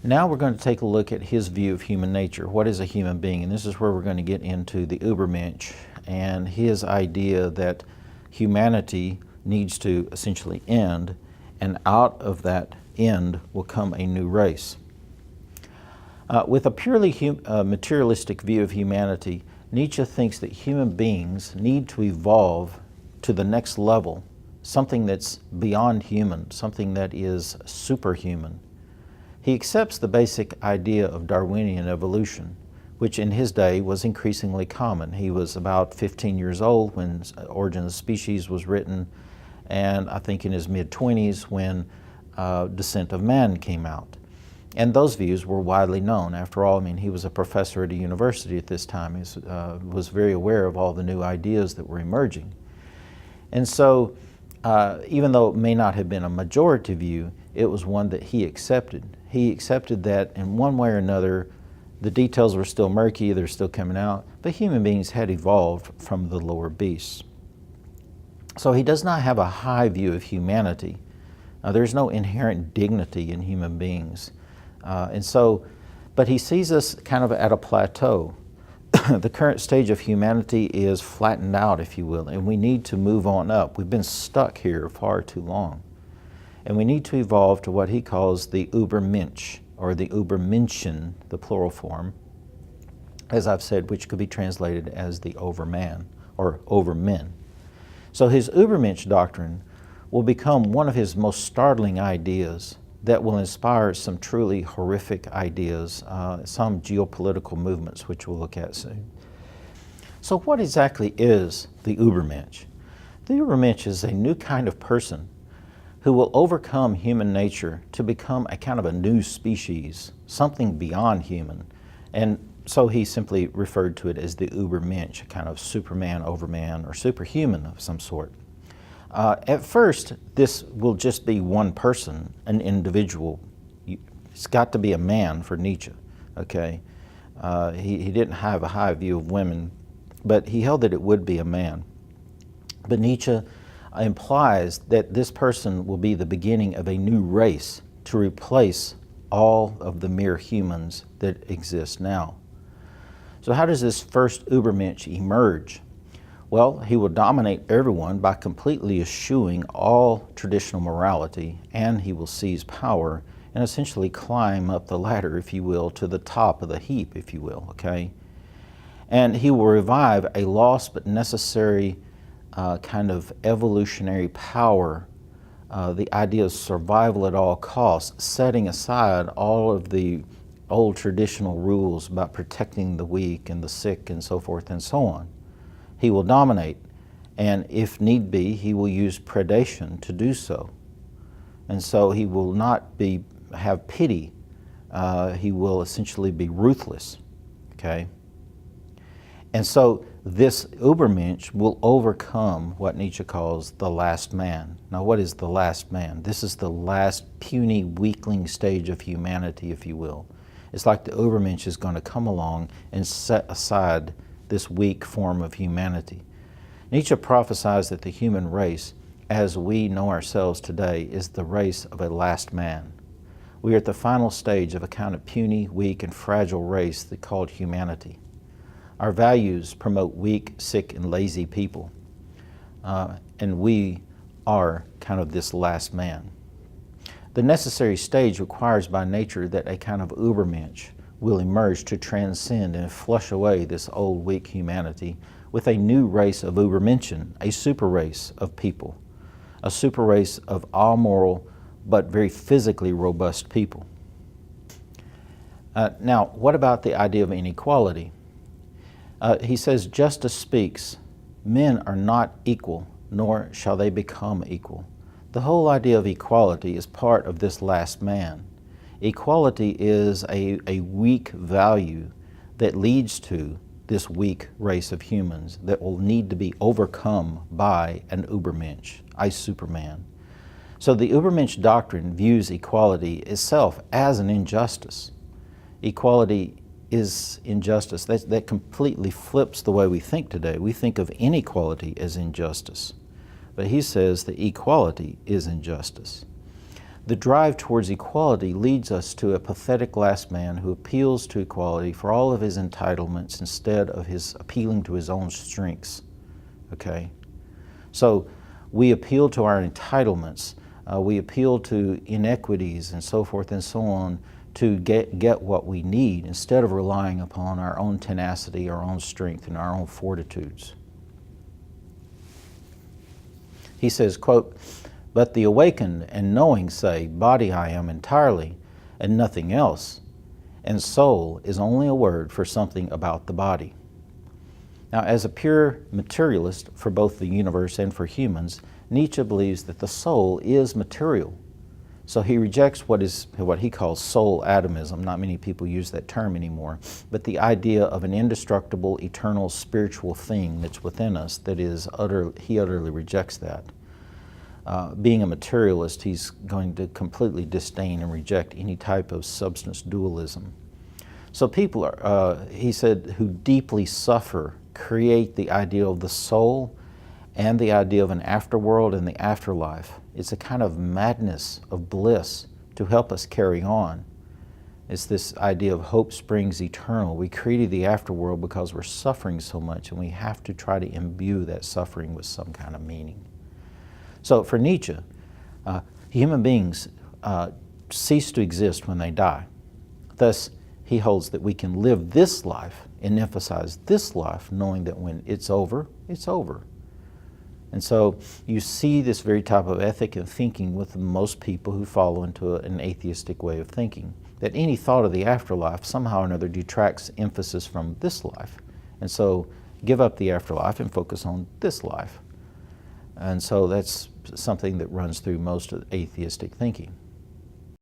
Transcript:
Now we're going to take a look at his view of human nature. What is a human being? And this is where we're going to get into the Ubermensch and his idea that humanity needs to essentially end, and out of that end will come a new race. With a purely materialistic view of humanity, Nietzsche thinks that human beings need to evolve to the next level, something that's beyond human, something that is superhuman. He accepts the basic idea of Darwinian evolution, which in his day was increasingly common. He was about 15 years old when Origin of the Species was written, and I think in his mid-20s when Descent of Man came out. And those views were widely known. After all, I mean, he was a professor at a university at this time. He was very aware of all the new ideas that were emerging. And so, even though it may not have been a majority view, it was one that he accepted. He accepted that in one way or another, the details were still murky, they're still coming out, but human beings had evolved from the lower beasts. So he does not have a high view of humanity. There's no inherent dignity in human beings. But he sees us kind of at a plateau. The current stage of humanity is flattened out, if you will, and we need to move on up. We've been stuck here far too long. And we need to evolve to what he calls the Ubermensch, or the Ubermenschen, the plural form, as I've said, which could be translated as the Overman, or Overmen. So his Ubermensch doctrine will become one of his most startling ideas that will inspire some truly horrific ideas, some geopolitical movements, which we'll look at soon. So what exactly is the Ubermensch? The Ubermensch is a new kind of person who will overcome human nature to become a kind of a new species, something beyond human. And so he simply referred to it as the Ubermensch, a kind of Superman, Overman, or superhuman of some sort. At first, this will just be one person, an individual. It's got to be a man for Nietzsche, okay? He didn't have a high view of women, but he held that it would be a man. But Nietzsche implies that this person will be the beginning of a new race to replace all of the mere humans that exist now. So how does this first Ubermensch emerge? Well, he will dominate everyone by completely eschewing all traditional morality, and he will seize power and essentially climb up the ladder, if you will, to the top of the heap, if you will, okay? And he will revive a lost but necessary kind of evolutionary power, the idea of survival at all costs, setting aside all of the old traditional rules about protecting the weak and the sick and so forth and so on. He will dominate, and if need be, he will use predation to do so. And so he will not have pity. He will essentially be ruthless, okay? And so this Ubermensch will overcome what Nietzsche calls the last man. Now, what is the last man? This is the last puny, weakling stage of humanity, if you will. It's like the Ubermensch is going to come along and set aside this weak form of humanity. Nietzsche prophesies that the human race, as we know ourselves today, is the race of a last man. We are at the final stage of a kind of puny, weak, and fragile race that's called humanity. Our values promote weak, sick, and lazy people, and we are kind of this last man. The necessary stage requires by nature that a kind of Ubermensch will emerge to transcend and flush away this old, weak humanity with a new race of Ubermenschen, a super race of people, a super race of all moral but very physically robust people. Now, what about the idea of inequality? He says, justice speaks, men are not equal, nor shall they become equal. The whole idea of equality is part of this last man. Equality is a weak value that leads to this weak race of humans that will need to be overcome by an Ubermensch, a Superman. So the Ubermensch doctrine views equality itself as an injustice. Equality is injustice. That completely flips the way we think today. We think of inequality as injustice. But he says that equality is injustice. The drive towards equality leads us to a pathetic last man who appeals to equality for all of his entitlements instead of his appealing to his own strengths. Okay? So we appeal to our entitlements, we appeal to inequities and so forth and so on to get what we need instead of relying upon our own tenacity, our own strength, and our own fortitudes. He says, quote, "But the awakened and knowing say, body I am entirely, and nothing else, and soul is only a word for something about the body." Now, as a pure materialist for both the universe and for humans, Nietzsche believes that the soul is material. So he rejects what he calls soul atomism. Not many people use that term anymore, but the idea of an indestructible, eternal, spiritual thing that's within us he utterly rejects that. Being a materialist, he's going to completely disdain and reject any type of substance dualism. So people he said, who deeply suffer create the idea of the soul and the idea of an afterworld and the afterlife. It's a kind of madness of bliss to help us carry on. It's this idea of hope springs eternal. We created the afterworld because we're suffering so much, and we have to try to imbue that suffering with some kind of meaning. So for Nietzsche, human beings cease to exist when they die. Thus, he holds that we can live this life and emphasize this life, knowing that when it's over, it's over. And so you see this very type of ethic and thinking with most people who fall into an atheistic way of thinking, that any thought of the afterlife somehow or another detracts emphasis from this life. And so give up the afterlife and focus on this life. And so that's something that runs through most of atheistic thinking.